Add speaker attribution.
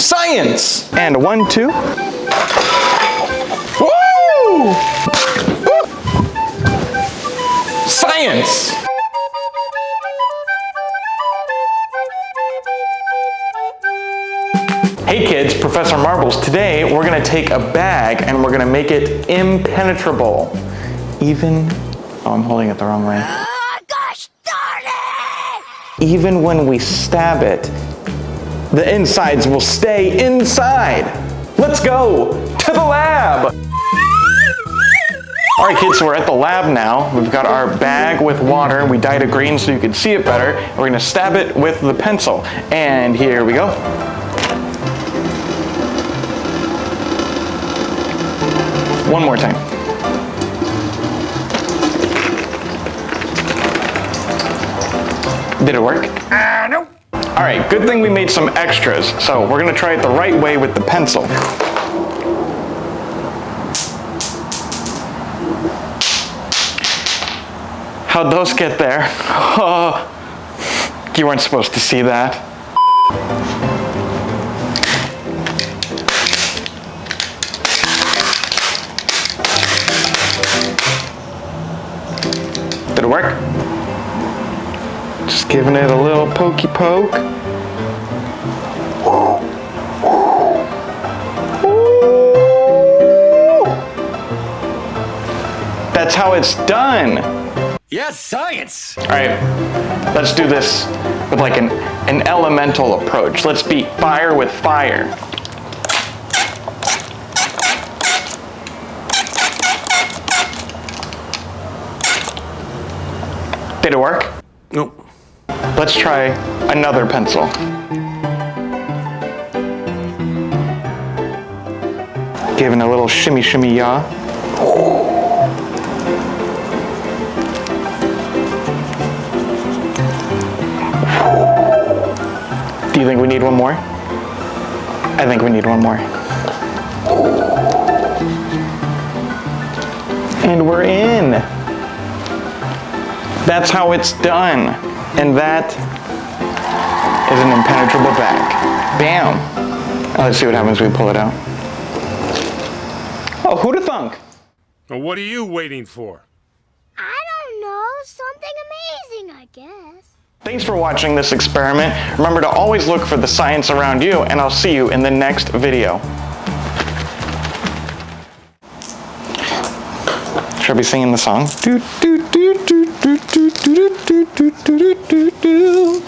Speaker 1: Science! And 1, 2. Woo! Science! Hey kids, Professor Marbles. Today we're gonna take a bag and we're gonna make it impenetrable. Oh, I'm holding it the wrong way.
Speaker 2: Gosh darn it!
Speaker 1: Even when we stab it, the insides will stay inside. Let's go to the lab. All right kids, so we're at the lab now. We've got our bag with water. We dyed it green so you can see it better. We're gonna stab it with the pencil. And here we go. One more time. Did it work?
Speaker 2: No.
Speaker 1: All right, good thing we made some extras. So we're gonna try it the right way with the pencil. How'd those get there? Oh, you weren't supposed to see that. Did it work? Just giving it a little pokey poke. That's how it's done.
Speaker 2: Yes, science!
Speaker 1: All right, let's do this with like an elemental approach. Let's beat fire with fire. Did it work?
Speaker 2: Nope.
Speaker 1: Let's try another pencil. Giving a little shimmy shimmy yaw. Do you think we need one more? I think we need one more. And we're in. That's how it's done. And that is an impenetrable bag. Bam. Now let's see what happens when we pull it out. Oh, who'da thunk?
Speaker 3: Well, what are you waiting for?
Speaker 4: I don't know. Something amazing, I guess.
Speaker 1: Thanks for watching this experiment. Remember to always look for the science around you, and I'll see you in the next video. Should I be singing the song? Do, do, do, do, do, do, do, do, do, do, do, do, do.